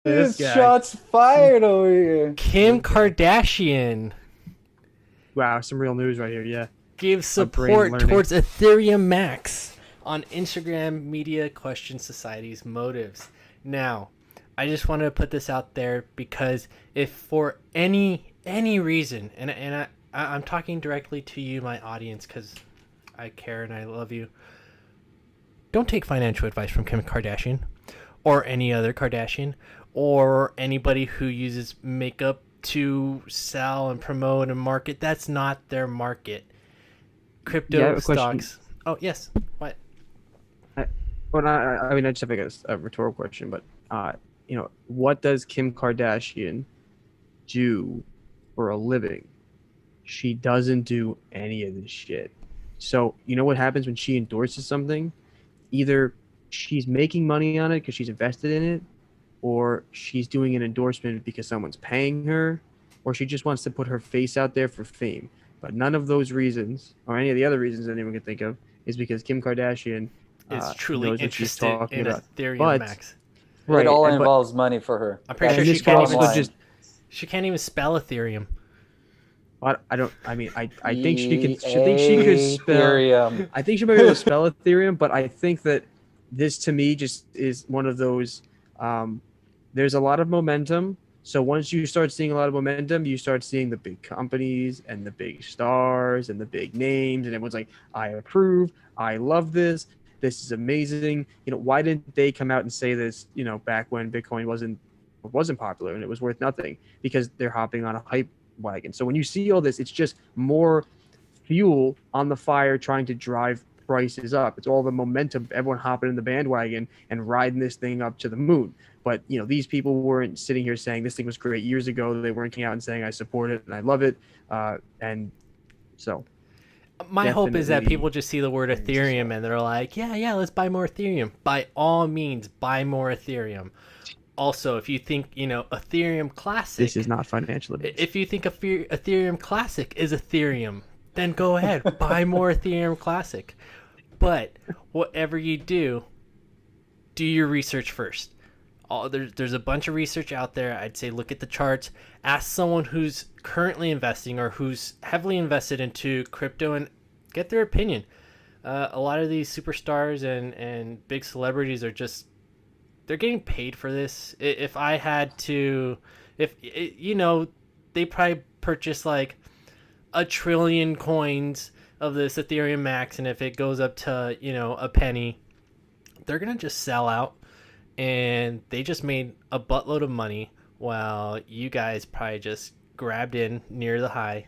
This It's guy. shots fired over here. Kim Kardashian Wow, some real news right here. Yeah. gives My brain support learning. towards Ethereum Max on Instagram Media Question Society's motives. Now, I just want to put this out there because if for any reason, I'm talking directly to you, my audience, because I care and I love you. Don't take financial advice from Kim Kardashian or any other Kardashian or anybody who uses makeup to sell and promote and market. That's not their market. Yeah, I Crypto have a question. stocks. Oh, yes. What? I, well, I mean, I just have like a rhetorical question, but what does Kim Kardashian do for a living? She doesn't do any of this shit. So, you know what happens when she endorses something? Either she's making money on it because she's invested in it, or she's doing an endorsement because someone's paying her, or she just wants to put her face out there for fame. But none of those reasons, or any of the other reasons anyone can think of, is because Kim Kardashian Is truly knows what she's interested talking in about. Ethereum But Max. It right, all but involves money for her. I'm pretty and sure this she could can't also even just. she can't even spell Ethereum. I don't. I mean, I think she could. She think she could spell. Ethereum. I think she might be able to spell Ethereum, but I think that this to me just is one of those. There's a lot of momentum. So once you start seeing a lot of momentum, you start seeing the big companies and the big stars and the big names, and everyone's like, "I approve. I love this. This is amazing." Why didn't they come out and say this? Back when Bitcoin wasn't popular and it was worth nothing, because they're hopping on a hype wagon. So when you see all this, it's just more fuel on the fire trying to drive prices up. It's all the momentum of everyone hopping in the bandwagon and riding this thing up to the moon. But these people weren't sitting here saying this thing was great years ago. They weren't coming out and saying I support it and I love it. And so My hope is that definitely people just see the word Ethereum and they're like, yeah, let's buy more Ethereum. By all means, buy more Ethereum. Also, if you think, Ethereum Classic, this is not financial advice. if you think Ethereum Classic is Ethereum, then go ahead, buy more Ethereum Classic. But whatever you do your research first. There's a bunch of research out there. I'd say look at the charts. Ask someone who's currently investing or who's heavily invested into crypto and get their opinion. A lot of these superstars and big celebrities are just they're getting paid for this. If I had to, they probably purchase like 1 trillion coins of this Ethereum Max, and if it goes up to a penny, they're gonna just sell out, and they just made a buttload of money while you guys probably just grabbed in near the high.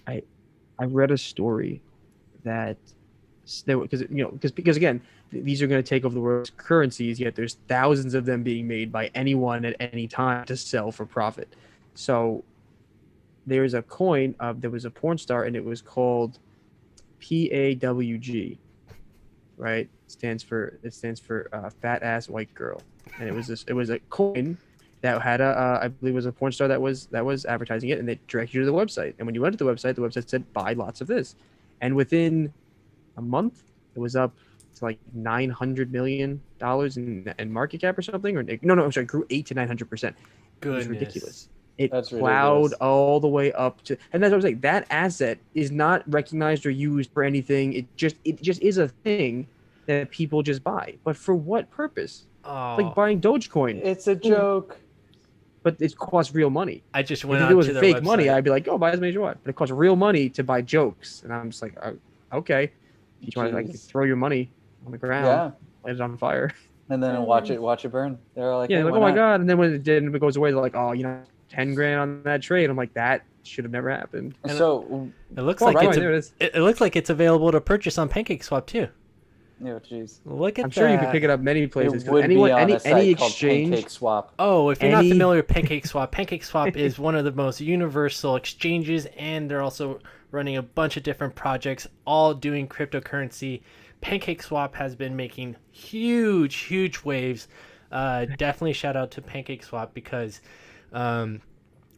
I read a story that because again, these are going to take over the world's currencies, yet there's thousands of them being made by anyone at any time to sell for profit. So there's a coin. There was a porn star, and it was called PAWG, right? It stands for fat ass white girl, and it was a coin that had I believe it was a porn star that was advertising it, and they directed you to the website. And when you went to the website said buy lots of this, and within a month it was up to like $900 million in market cap or something. Or no, I'm sorry, it grew 800 to 900%. It was Goodness. ridiculous. It That's plowed ridiculous. all the way up to, and that's what I'm saying. That asset is not recognized or used for anything. It just is a thing that people just buy. But for what purpose? Oh, Like buying Dogecoin, It's a joke. but it costs real money. I just If went it on was to their fake website. money, I'd be like, oh, buy as many as you want. But it costs real money to buy jokes, and I'm just like, oh, okay. You want to like Jeez. throw your money on the ground, Yeah. light it on fire. And then watch it burn. They're like, Yeah, hey, like, why oh my not? god. And then when it goes away, they're like, oh, 10 grand on that trade. I'm like, that should have never happened. So, It looks Oh, like right, it's there it is. it looks like it's available to purchase on PancakeSwap too. jeez. Look at I'm that. sure you could pick it up many places. It 'Cause would anyone, be on any a site called exchange, Pancake Swap. Oh, if you're not Any- familiar with PancakeSwap, PancakeSwap is one of the most universal exchanges, and they're also running a bunch of different projects, all doing cryptocurrency. PancakeSwap has been making huge waves. Definitely shout out to PancakeSwap because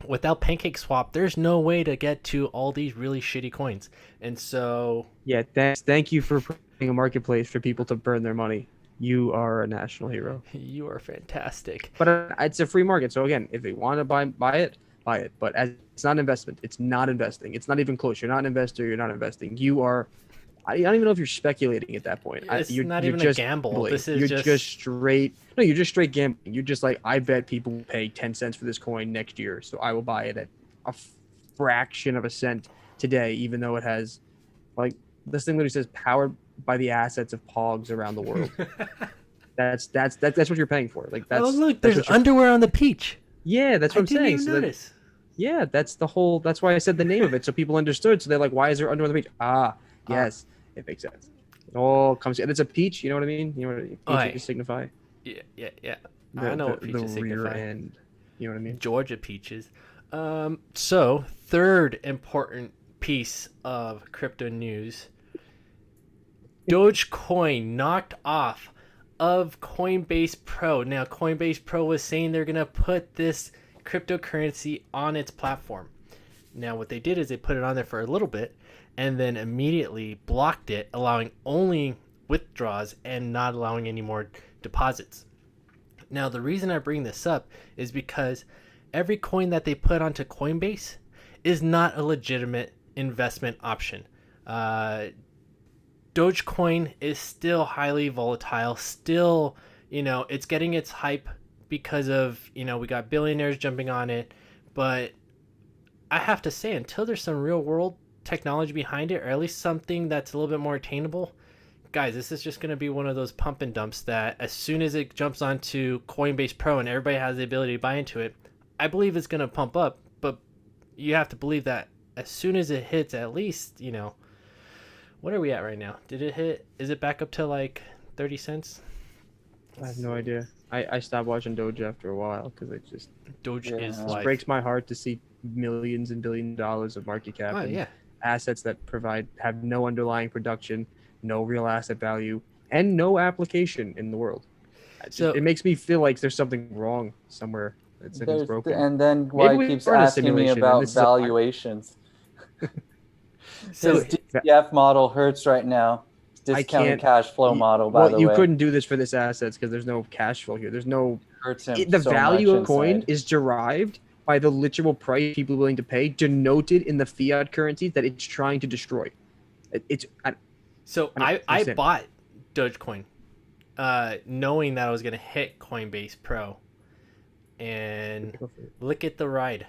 without PancakeSwap, there's no way to get to all these really shitty coins. And so, yeah, thank you for putting a marketplace for people to burn their money. You are a national hero. You are fantastic. But it's a free market. So again, if you want to buy it, buy it. But it's not investment. It's not investing. It's not even close. You're not an investor. You're not investing. You are. I don't even know if you're speculating at that point. It's You're not you're even a just gamble. gambling. This is you're just straight. No, you're just straight gambling. You're just like, I bet people will pay 10 cents for this coin next year, so I will buy it at a fraction of a cent today, even though it has, like, this thing literally says powered by the assets of PAWGs around the world. That's what you're paying for. Like, that's. Oh, look, that's there's what underwear on the peach. Yeah, that's what I'm didn't saying. even So that, notice. yeah, that's the whole. That's why I said the name of it, so people understood. So they're like, "Why is there underwear on the beach?" Yes, it makes sense. It all comes. And it's a peach. You know what I mean? You know what peaches signify? Yeah. I know what peaches the rear signify. end. You know what I mean? Georgia peaches. So third important piece of crypto news: Dogecoin knocked off of Coinbase Pro. Now, Coinbase Pro was saying they're gonna put this cryptocurrency on its platform. Now, what they did is they put it on there for a little bit, and then immediately blocked it, allowing only withdrawals and not allowing any more deposits. Now, the reason I bring this up is because every coin that they put onto Coinbase is not a legitimate investment option. Dogecoin is still highly volatile, still, it's getting its hype because of, we got billionaires jumping on it, but I have to say, until there's some real world technology behind it, or at least something that's a little bit more attainable, guys, this is just going to be one of those pump and dumps that as soon as it jumps onto Coinbase Pro and everybody has the ability to buy into it, I believe it's going to pump up. But you have to believe that as soon as it hits at least, what are we at right now? Did it hit? Is it back up to like 30 cents? I have no idea. I stopped watching Doge after a while because it just Is it life. breaks my heart to see millions and billions of dollars of market cap and assets that have no underlying production, no real asset value, and no application in the world. It makes me feel like there's something wrong somewhere. It's broken. And then why he keeps asking me about valuations. His DCF model hurts right now. Discounted cash flow model, by the way. Well, you couldn't do this for this assets because there's no cash flow here. There's no. Hurts him The so value much of coin inside. is derived by the literal price people are willing to pay, denoted in the fiat currencies that it's trying to destroy. I bought Dogecoin, knowing that I was going to hit Coinbase Pro, and look at the ride.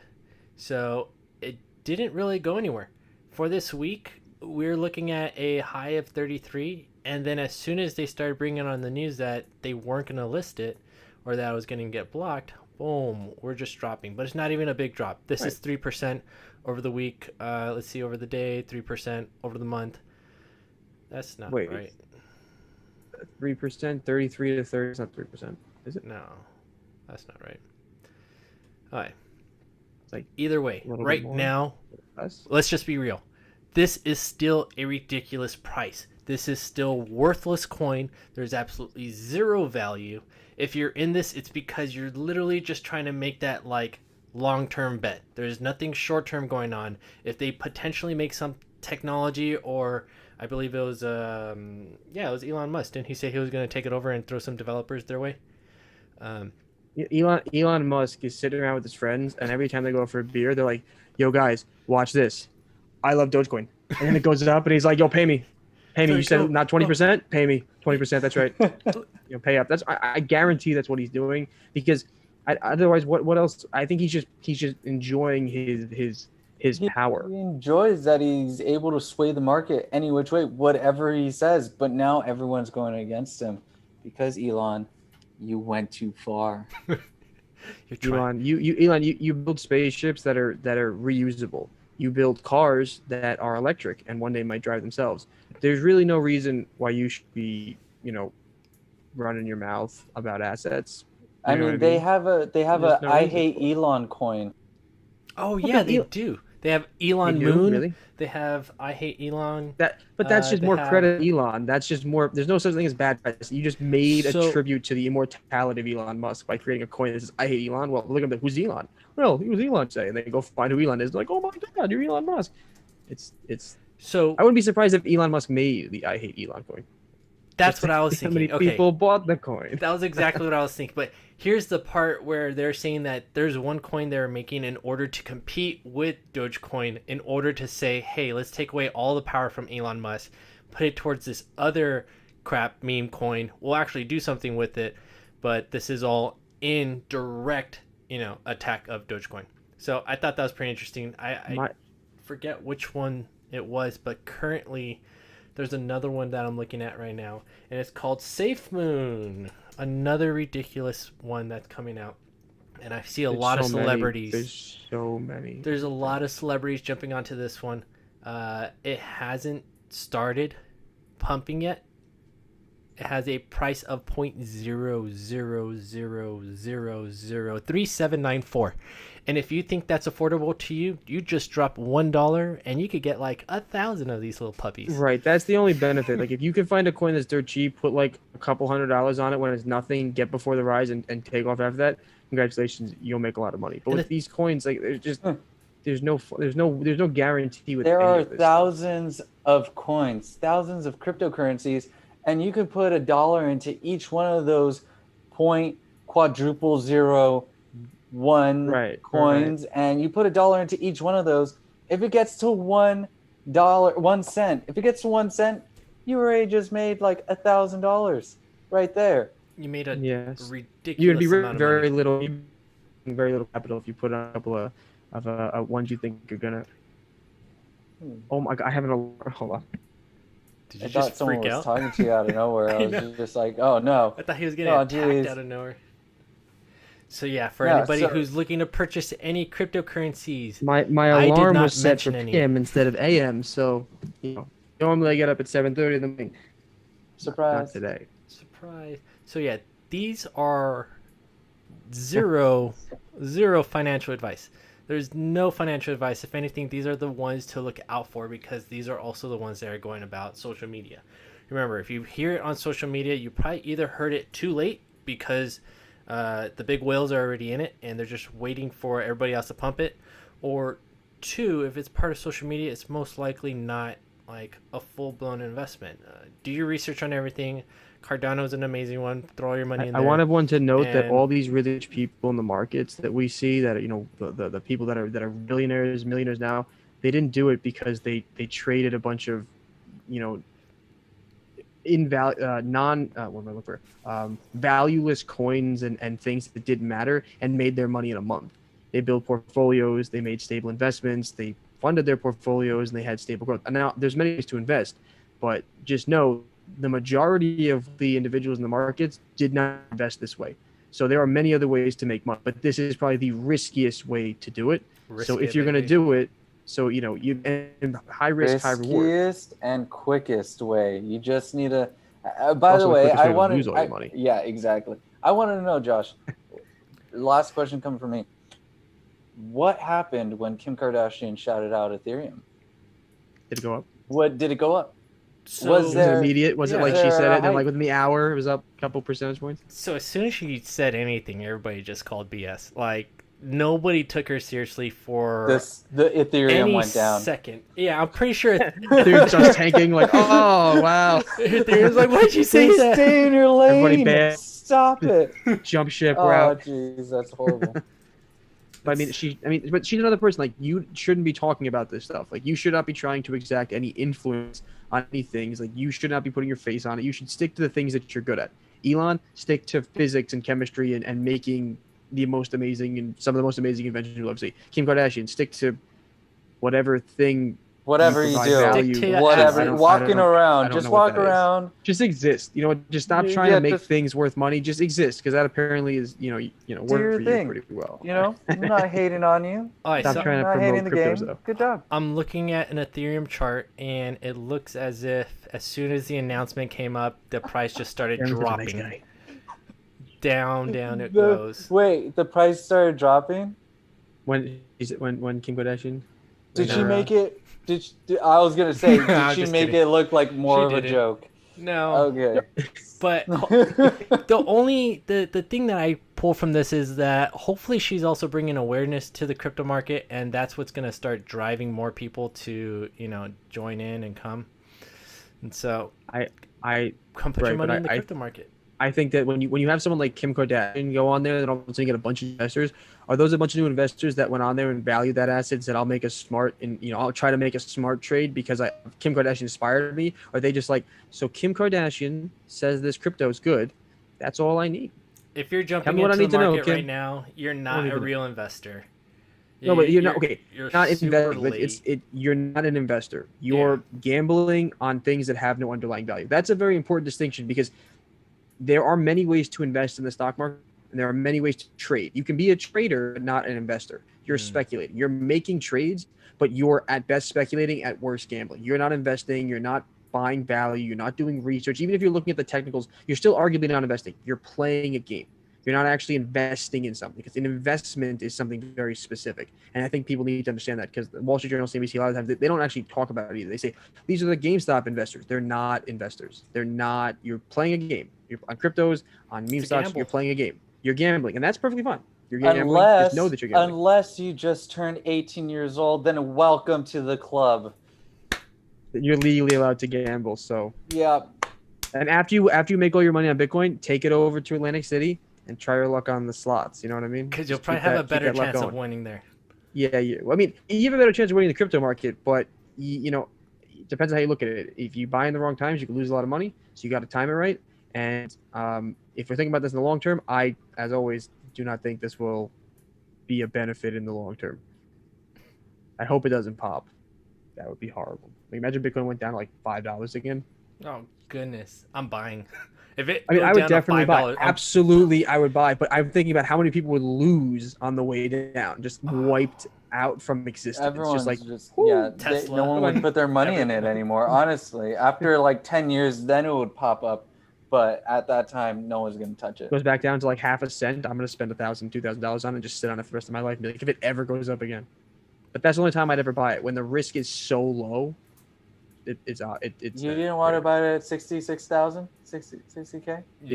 So it didn't really go anywhere. For this week, we're looking at a high of 33, and then as soon as they started bringing on the news that they weren't going to list it, or that I was going to get blocked, boom, we're just dropping. But it's not even a big drop. This is 3% over the week. Let's see, over the day, 3% over the month. That's not right. 3%, 33 to 30 is not 3%, is it? No, that's not right. All right. It's like either way, right now, let's just be real. This is still a ridiculous price. This is still worthless coin. There's absolutely zero value. If you're in this, it's because you're literally just trying to make that like long-term bet. There's nothing short-term going on. If they potentially make some technology, or I believe it was Elon Musk. Didn't he say he was going to take it over and throw some developers their way? Elon Musk is sitting around with his friends, and every time they go for a beer, they're like, "Yo, guys, watch this. I love Dogecoin." And then it goes up, and he's like, "Yo, pay me. You said not 20%. Pay me 20%. That's right. Pay up." I guarantee that's what he's doing, because otherwise, what else? I think he's just enjoying his power. He enjoys that he's able to sway the market any which way, whatever he says. But now everyone's going against him because Elon, you went too far. Elon, you build spaceships that are reusable. You build cars that are electric and one day might drive themselves. There's really no reason why you should be, running your mouth about assets. I mean, they have a I hate Elon coin. Oh yeah, they do. They have Elon Moon. Really? They have I hate Elon. But that's just more credit to Elon. That's just more. There's no such thing as bad press. You just made a tribute to the immortality of Elon Musk by creating a coin that says I hate Elon. Well, look at them. Who's Elon? Well, he was Elon today, and they go find who Elon is. They're like, oh my God, you're Elon Musk. It's. So I wouldn't be surprised if Elon Musk made the I hate Elon coin. That's what I was How many thinking. Okay, people bought the coin? that was exactly what I was thinking. But here's the part where they're saying that there's one coin they're making in order to compete with Dogecoin, in order to say, hey, let's take away all the power from Elon Musk, put it towards this other crap meme coin. We'll actually do something with it, but this is all in direct, attack of Dogecoin. So I thought that was pretty interesting. I forget which one it was, but currently there's another one that I'm looking at right now, and it's called Safemoon. Another ridiculous one that's coming out. And I see a lot of celebrities. There's so many. There's a lot of celebrities jumping onto this one. It hasn't started pumping yet. It has a price of 0.00003794. And if you think that's affordable to you, you just drop $1 and you could get like 1,000 of these little puppies. Right, that's the only benefit. Like if you can find a coin that's dirt cheap, put like a couple $100s on it when it's nothing, get before the rise and take off after that. Congratulations, you'll make a lot of money. But with these coins, like there's no guarantee with there any are of this thousands of coins, thousands of cryptocurrencies, and you could put $1 into each one of those point quadruple zero one coins, and you put $1 into each one of those. If it gets to $1, 1 cent, if it gets to 1 cent, you already just made like $1,000 right there. You made a ridiculous You'd be amount of very money. little capital if you put on a couple of ones you think you're gonna. Oh my god! I have an alarm. Hold on. Did you I just thought someone freak was out? talking to you out of nowhere. I was just like, oh no. I thought he was getting attacked out of nowhere. So yeah, for anybody who's looking to purchase any cryptocurrencies, my alarm was set for PM instead of AM, so normally I get up at 7:30 in the morning. Surprise! Not today. Surprise! So yeah, these are zero financial advice. There's no financial advice. If anything, these are the ones to look out for, because these are also the ones that are going about social media. Remember, if you hear it on social media, you probably either heard it too late because the big whales are already in it and they're just waiting for everybody else to pump it, or two, if it's part of social media, it's most likely not like a full-blown investment. Do your research on everything. Cardano is an amazing one. Throw all your money in there. I want everyone to note that all these really rich people in the markets that we see, that the people that are millionaires now, they didn't do it because they traded a bunch of valueless coins and things that didn't matter and made their money in a month. They built portfolios, they made stable investments, they funded their portfolios, and they had stable growth. And now there's many ways to invest, but just know the majority of the individuals in the markets did not invest this way. So there are many other ways to make money, but this is probably the riskiest way to do it. So if you're going to do it, and high risk, high reward. Riskiest and quickest way. You just need to. By the way, I want to lose all your money. Yeah, exactly. I wanted to know, Josh. Last question coming from me. What happened when Kim Kardashian shouted out Ethereum? Did it go up? What did it go up? So, was it immediate? Was it like she said it, and then like within the hour it was up a couple percentage points? So as soon as she said anything, everybody just called BS. Like nobody took her seriously for the Ethereum went down. Second, yeah, I'm pretty sure they're just tanking. Like, oh wow, Ethereum's like, why'd you say that? Stay in your lane. Everybody bad. Stop it. Jump ship. We're out. Oh jeez, that's horrible. But but she's another person. Like, you shouldn't be talking about this stuff. Like, you should not be trying to exact any influence on any things. Like, you should not be putting your face on it. You should stick to the things that you're good at. Elon, stick to physics and chemistry and making the most amazing and some of the most amazing inventions you'll ever see. Kim Kardashian, stick to whatever thing. Whatever you do, whatever, walking around, just walk around. Just exist. Just stop trying to make things worth money. Just exist, because that apparently is, working for you pretty well. I'm not hating on you. Stop trying to promote cryptos, though. Good job. I'm looking at an Ethereum chart, and it looks as if as soon as the announcement came up, the price just started dropping. Down it goes. Wait, the price started dropping? When Kim Kardashian? Did she make it? I was gonna say, did she make it look like more of a joke? No. Okay. But the thing that I pull from this is that hopefully she's also bringing awareness to the crypto market, and that's what's gonna start driving more people to join in and come. And so Come put your money in the crypto market. I think that when you have someone like Kim Kardashian go on there and all of a sudden you get a bunch of investors, are those a bunch of new investors that went on there and valued that asset and said, I'll make a smart and I'll try to make a smart trade because Kim Kardashian inspired me? Or are they just like, so Kim Kardashian says this crypto is good, that's all I need? If you're jumping into the market right now, you're not a real investor. No, but you're not okay. You're not you're not an investor. You're gambling on things that have no underlying value. That's a very important distinction because there are many ways to invest in the stock market, and there are many ways to trade. You can be a trader, but not an investor. You're speculating. You're making trades, but you're at best speculating, at worst gambling. You're not investing. You're not buying value. You're not doing research. Even if you're looking at the technicals, you're still arguably not investing. You're playing a game. You're not actually investing in something, because an investment is something very specific. And I think people need to understand that, because the Wall Street Journal, CNBC, a lot of times they don't actually talk about it either. They say, these are the GameStop investors. They're not investors. They're not. You're playing a game. You're on cryptos, on meme stocks, you're playing a game. You're gambling, and that's perfectly fine. You're gambling. Just know that you're gambling. Unless you just turned 18 years old, then welcome to the club. You're legally allowed to gamble, so. Yeah. And after you make all your money on Bitcoin, take it over to Atlantic City and try your luck on the slots. You know what I mean? Because you'll probably have a better chance of winning there. Yeah. Well, I mean, you have a better chance of winning the crypto market, but it depends on how you look at it. If you buy in the wrong times, you can lose a lot of money. So you got to time it right. And if we're thinking about this in the long term, I, as always, do not think this will be a benefit in the long term. I hope it doesn't pop. That would be horrible. Like, imagine Bitcoin went down to like $5 again. Oh goodness, I'm buying. I would definitely buy. Absolutely, I would buy. But I'm thinking about how many people would lose on the way down, just wiped out from existence. Everyone's no one would put their money in it anymore. Honestly, after like 10 years, then it would pop up. But at that time, no one's going to touch it. Goes back down to like half a cent. I'm going to spend $1,000, $2,000 on it and just sit on it for the rest of my life and be like, if it ever goes up again. But that's the only time I'd ever buy it. When the risk is so low, it's you didn't want to buy it at 66,000, 60K? I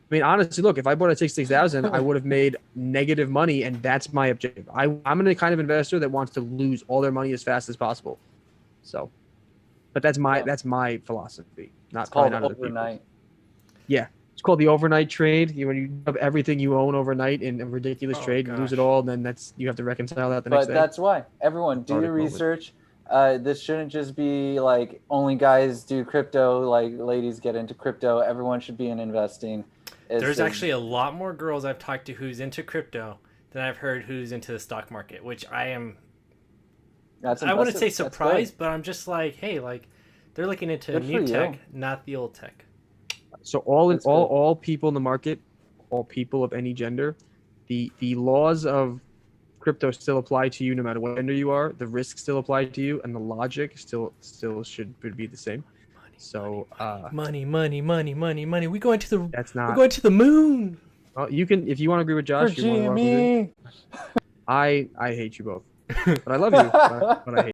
mean, honestly, look, if I bought it at 66,000, I would have made negative money, and that's my objective. I'm a kind of investor that wants to lose all their money as fast as possible. So, but that's my philosophy. Not called overnight. Yeah, it's called the overnight trade. When you have everything you own overnight in a ridiculous trade, you lose it all, and then you have to reconcile that the next day. But that's why everyone do your research. This shouldn't just be like only guys do crypto, like ladies get into crypto. Everyone should be in investing. There's actually a lot more girls I've talked to who's into crypto than I've heard who's into the stock market, which I am. I wouldn't say surprised, but I'm just like, hey, like they're looking into new tech, not the old tech. So all people in the market, all people of any gender, the laws of crypto still apply to you no matter what gender you are. The risks still apply to you, and the logic still should be the same. So money. We're going to the. That's not. We're going to the moon. Well, you can, if you want to agree with Josh. I hate you both, but I love you. But I hate.